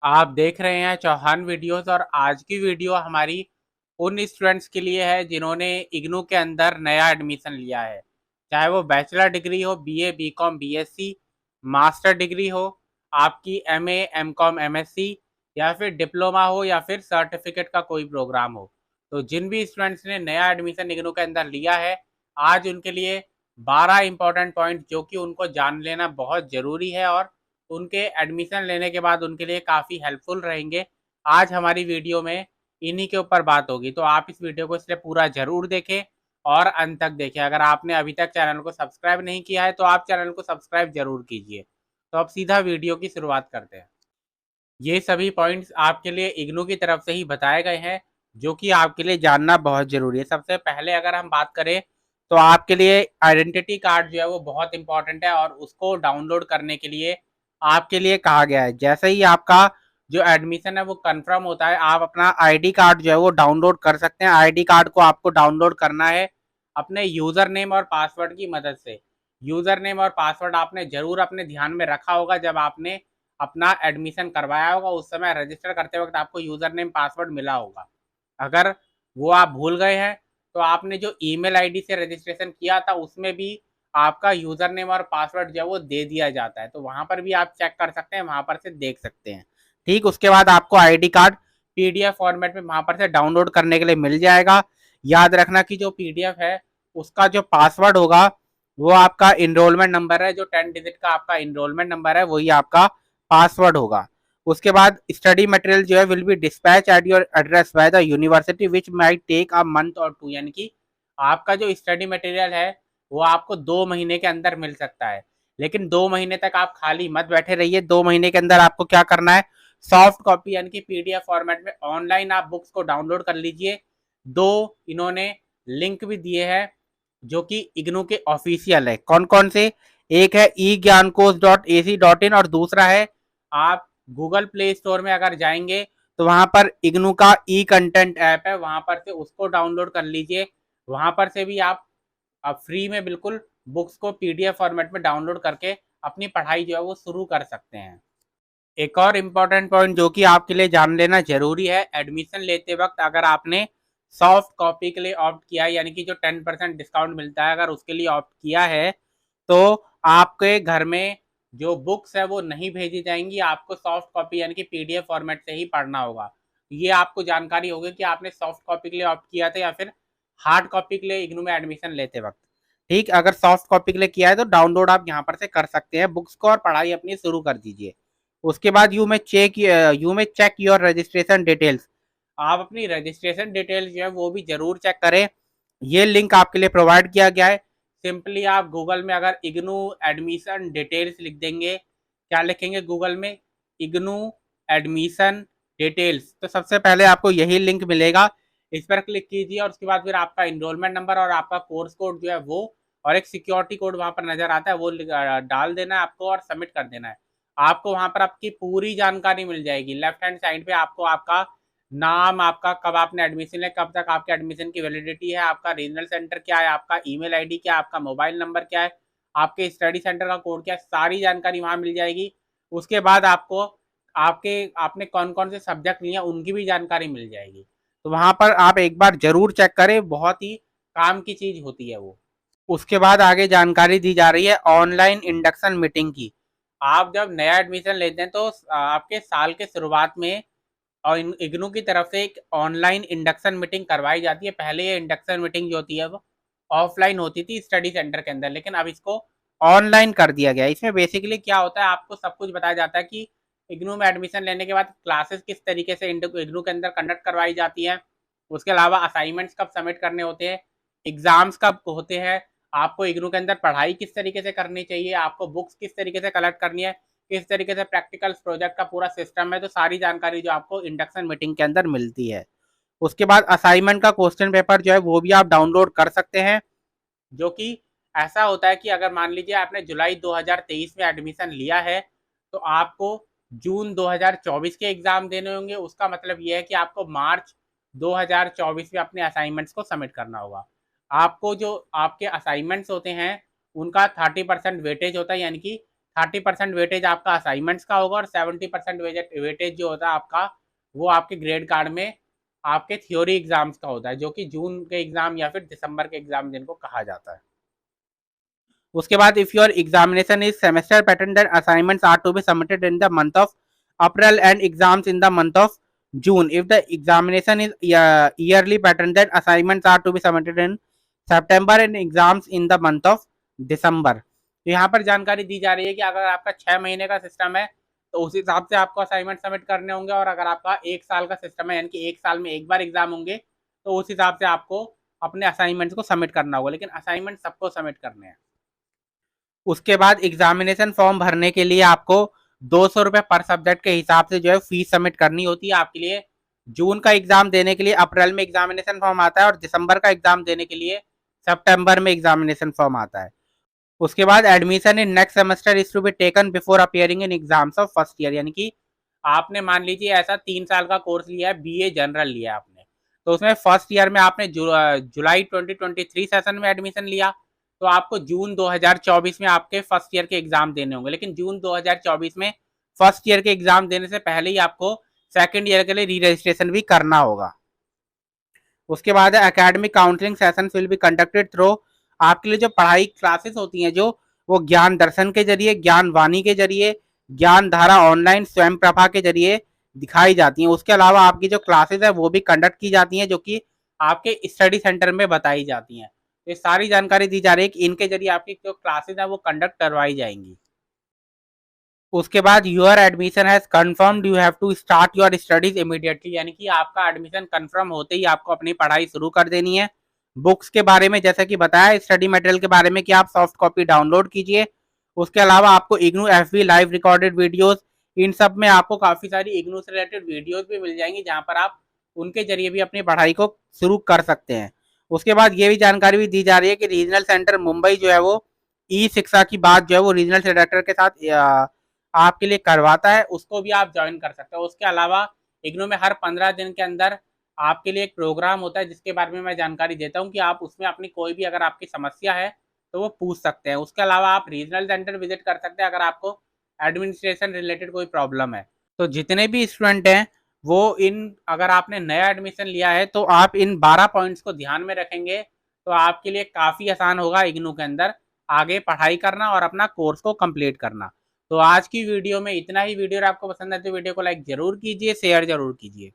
आप देख रहे हैं चौहान वीडियोस और आज की वीडियो हमारी उन स्टूडेंट्स के लिए है जिन्होंने इग्नू के अंदर नया एडमिशन लिया है। चाहे वो बैचलर डिग्री हो, BA, BCom, BSc, master degree हो, आपकी एमए, एमकॉम, एमएससी या फिर डिप्लोमा हो या फिर सर्टिफिकेट का कोई प्रोग्राम हो। तो जिन भी स्टूडेंट्स ने नया एडमिशन इग्नू के अंदर लिया है, आज उनके लिए 12 इंपॉर्टेंट पॉइंट जो कि उनको जान लेना बहुत ज़रूरी है और उनके एडमिशन लेने के बाद उनके लिए काफ़ी हेल्पफुल रहेंगे। आज हमारी वीडियो में इन्हीं के ऊपर बात होगी, तो आप इस वीडियो को इसलिए पूरा ज़रूर देखें और अंत तक देखें। अगर आपने अभी तक चैनल को सब्सक्राइब नहीं किया है तो आप चैनल को सब्सक्राइब ज़रूर कीजिए। तो अब सीधा वीडियो की शुरुआत करते हैं। ये सभी पॉइंट्स आपके लिए इग्नू की तरफ से ही बताए गए हैं जो कि आपके लिए जानना बहुत ज़रूरी है। सबसे पहले अगर हम बात करें तो आपके लिए आइडेंटिटी कार्ड जो है वो बहुत इंपॉर्टेंट है और उसको डाउनलोड करने के लिए आपके लिए कहा गया है। जैसे ही आपका जो एडमिशन है वो कंफर्म होता है, आप अपना आईडी कार्ड जो है वो डाउनलोड कर सकते हैं। आईडी कार्ड को आपको डाउनलोड करना है अपने यूज़र नेम और पासवर्ड की मदद से। यूज़र नेम और पासवर्ड आपने ज़रूर अपने ध्यान में रखा होगा जब आपने अपना एडमिशन करवाया होगा, उस समय रजिस्टर करते वक्त आपको यूज़र नेम पासवर्ड मिला होगा। अगर वो आप भूल गए हैं तो आपने जो ईमेल आईडी से रजिस्ट्रेशन किया था उसमें भी आपका यूज़र नेम और पासवर्ड जो है वो दे दिया जाता है, तो वहाँ पर भी आप चेक कर सकते हैं, वहाँ पर से देख सकते हैं। ठीक, उसके बाद आपको आईडी कार्ड पीडीएफ फॉर्मेट में वहाँ पर से डाउनलोड करने के लिए मिल जाएगा। याद रखना कि जो पीडीएफ है उसका जो पासवर्ड होगा वो आपका इनरोलमेंट नंबर है, जो 10 डिजिट का आपका इनरोलमेंट नंबर है वही आपका पासवर्ड होगा। उसके बाद स्टडी मटेरियल जो है will be dispatch at your address by the university which might take a month और 2, यानी कि आपका जो स्टडी मटेरियल है वो आपको 2 महीने के अंदर मिल सकता है। लेकिन 2 महीने तक आप खाली मत बैठे रहिए। 2 महीने के अंदर आपको क्या करना है, सॉफ्ट कॉपी यानी कि पीडीएफ फॉर्मेट में ऑनलाइन आप बुक्स को डाउनलोड कर लीजिए। दो इन्होंने लिंक भी दिए हैं जो कि इग्नू के ऑफिशियल है। कौन कौन से? एक है e-gyancourse.ac.in और दूसरा है, आप गूगल प्ले स्टोर में अगर जाएंगे तो वहां पर इग्नू का ई कंटेंट ऐप है, वहां पर से उसको डाउनलोड कर लीजिए। वहां पर से भी आप फ्री में बिल्कुल बुक्स को पीडीएफ फॉर्मेट में डाउनलोड करके अपनी पढ़ाई जो है वो शुरू कर सकते हैं। एक और इम्पॉर्टेंट पॉइंट जो कि आपके लिए जान लेना जरूरी है, एडमिशन लेते वक्त अगर आपने सॉफ्ट कॉपी के लिए ऑप्ट किया है, यानी कि जो 10% डिस्काउंट मिलता है, अगर उसके लिए ऑप्ट किया है तो आपके घर में जो बुक्स है वो नहीं भेजी जाएंगी, आपको सॉफ्ट कॉपी यानी कि पीडीएफ फॉर्मेट से ही पढ़ना होगा। ये आपको जानकारी होगी कि आपने सॉफ्ट कॉपी के लिए ऑप्ट किया था या फिर हार्ड कॉपी के लिए इग्नू में एडमिशन लेते वक्त। ठीक, अगर सॉफ्ट कॉपी के लिए किया है तो डाउनलोड आप यहाँ पर से कर सकते हैं बुक्स को और पढ़ाई अपनी शुरू कर दीजिए। उसके बाद यू में चेक योर रजिस्ट्रेशन डिटेल्स। आप अपनी रजिस्ट्रेशन डिटेल्स जो है वो भी जरूर चेक करें। ये लिंक आपके लिए प्रोवाइड किया गया है। सिंपली आप गूगल में अगर इग्नू एडमिशन डिटेल्स लिख देंगे, क्या लिखेंगे गूगल में? इग्नू एडमिशन डिटेल्स, तो सबसे पहले आपको यही लिंक मिलेगा। इस पर क्लिक कीजिए और उसके बाद फिर आपका इनरोलमेंट नंबर और आपका कोर्स कोड जो है वो और एक सिक्योरिटी कोड वहां पर नजर आता है, वो डाल देना है आपको और सबमिट कर देना है। आपको वहां पर आपकी पूरी जानकारी मिल जाएगी। लेफ्ट हैंड साइड पे आपको आपका नाम, आपका कब आपने एडमिशन लिया, कब तक आपके एडमिशन की वैलिडिटी है, आपका रीजनल सेंटर क्या है, आपका ईमेल आईडी क्या है, आपका मोबाइल नंबर क्या है, आपके स्टडी सेंटर का कोड क्या है, सारी जानकारी वहां मिल जाएगी। उसके बाद आपको आपके आपने कौन कौन से सब्जेक्ट लिए उनकी भी जानकारी मिल जाएगी। तो वहां पर आप एक बार जरूर चेक करें, बहुत ही काम की चीज होती है वो। उसके बाद आगे जानकारी दी जा रही है ऑनलाइन इंडक्शन मीटिंग की। आप जब नया एडमिशन लेते हैं तो आपके साल के शुरुआत में और इग्नू की तरफ से एक ऑनलाइन इंडक्शन मीटिंग करवाई जाती है। पहले ये इंडक्शन मीटिंग जो होती है वो ऑफलाइन होती थी स्टडी सेंटर के अंदर, लेकिन अब इसको ऑनलाइन कर दिया गया है। इसमें बेसिकली क्या होता है, आपको सब कुछ बताया जाता है कि इग्नू में एडमिशन लेने के बाद क्लासेस किस तरीके से इग्नू के अंदर कंडक्ट करवाई जाती है, उसके अलावा असाइनमेंट्स कब सबमिट करने होते हैं, एग्जाम्स कब होते हैं, आपको इग्नू के अंदर पढ़ाई किस तरीके से करनी चाहिए, आपको बुक्स किस तरीके से कलेक्ट करनी है, किस तरीके से प्रैक्टिकल प्रोजेक्ट का पूरा सिस्टम है। तो सारी जानकारी जो आपको इंडक्शन मीटिंग के अंदर मिलती है। उसके बाद असाइनमेंट का क्वेश्चन पेपर जो है वो भी आप डाउनलोड कर सकते हैं। जो कि ऐसा होता है कि अगर मान लीजिए आपने जुलाई 2023 में एडमिशन लिया है तो आपको जून 2024 के एग्जाम देने होंगे। उसका मतलब यह है कि आपको मार्च 2024 में अपने असाइनमेंट्स को सबमिट करना होगा। आपको जो आपके असाइनमेंट्स होते हैं उनका 30% वेटेज होता है, यानी कि 30% वेटेज आपका असाइनमेंट्स का होगा और 70% वेटेज जो होता है आपका, वो आपके ग्रेड कार्ड में आपके थ्योरी एग्जाम्स का होता है, जो कि जून के एग्जाम या फिर दिसंबर के एग्जाम जिनको कहा जाता है। उसके बाद if your examination is semester pattern then assignments are to be submitted in the month of April and exams in the month of June. If the examination is yearly pattern then assignments are to be submitted in September and exams in the month of December. तो यहाँ पर जानकारी दी जा रही है कि अगर आपका 6 महीने का सिस्टम है तो उस हिसाब से आपको असाइनमेंट सबमिट करने होंगे, और अगर आपका 1 साल का सिस्टम है यानी कि 1 साल में एक बार एग्जाम होंगे तो उस हिसाब से आपको अपने असाइनमेंट्स को सबमिट करना होगा, लेकिन असाइनमेंट सबको सबमिट करने हैं। उसके बाद एग्जामिनेशन फॉर्म भरने के लिए आपको 200 रुपये पर सब्जेक्ट के हिसाब से जो है फीस सबमिट करनी होती है। आपके लिए जून का एग्जाम देने के लिए अप्रैल में एग्जामिनेशन फॉर्म आता है और दिसंबर का एग्जाम देने के लिए सितंबर में एग्जामिनेशन फॉर्म आता है। उसके बाद admission in next semester is to be taken before appearing in exams of first year, यानी कि आपने मान लीजिए ऐसा 3 साल का कोर्स लिया है, बीए जनरल लिया है आपने, तो उसमें फर्स्ट ईयर में आपने जुलाई 2023 सेशन में एडमिशन लिया, तो आपको जून 2024 में आपके फर्स्ट ईयर के एग्जाम देने होंगे। लेकिन जून 2024 में फर्स्ट ईयर के एग्जाम देने से पहले ही आपको सेकेंड ईयर के लिए री रजिस्ट्रेशन भी करना होगा। उसके बाद academic counselling session will be conducted through, आपके लिए जो पढ़ाई क्लासेस होती हैं जो वो ज्ञान दर्शन के जरिए, ज्ञान वाणी के जरिए, ज्ञान धारा ऑनलाइन स्वयं प्रभा के जरिए दिखाई जाती हैं। उसके अलावा आपकी जो क्लासेस है वो भी कंडक्ट की जाती हैं जो कि आपके स्टडी सेंटर में बताई जाती हैं। ये सारी जानकारी दी जा रही है कि इनके जरिए आपकी जो क्लासेस है वो कंडक्ट करवाई जाएंगी। उसके बाद your admission has confirmed, you have to start your studies immediately, यानी कि आपका एडमिशन कंफर्म होते ही आपको अपनी पढ़ाई शुरू कर देनी है। बुक्स के बारे में जैसा कि बताया, स्टडी मटेरियल के बारे में कि आप सॉफ्ट कॉपी डाउनलोड कीजिए। उसके अलावा आपको IGNOU FB live recorded videos, इन सब में आपको काफ़ी सारी इग्नू से रिलेटेड वीडियोस भी मिल जाएंगी जहां पर आप उनके जरिए भी अपनी पढ़ाई को शुरू कर सकते हैं। उसके बाद ये भी जानकारी भी दी जा रही है कि रीजनल सेंटर मुंबई जो है वो ई शिक्षा की बात जो है वो रीजनल डायरेक्टर के साथ आपके लिए करवाता है, उसको भी आप ज्वाइन कर सकते हो। उसके अलावा इग्नू में हर 15 दिन के अंदर आपके लिए एक प्रोग्राम होता है जिसके बारे में मैं जानकारी देता हूँ कि आप उसमें अपनी कोई भी अगर आपकी समस्या है तो वो पूछ सकते हैं। उसके अलावा आप रीजनल सेंटर विजिट कर सकते हैं अगर आपको एडमिनिस्ट्रेशन रिलेटेड कोई प्रॉब्लम है। तो जितने भी स्टूडेंट हैं वो अगर आपने नया एडमिशन लिया है तो आप इन 12 पॉइंट्स को ध्यान में रखेंगे तो आपके लिए काफ़ी आसान होगा इग्नू के अंदर आगे पढ़ाई करना और अपना कोर्स को कंप्लीट करना। तो आज की वीडियो में इतना ही। वीडियो आपको पसंद है तो वीडियो को लाइक जरूर कीजिए, शेयर जरूर कीजिए।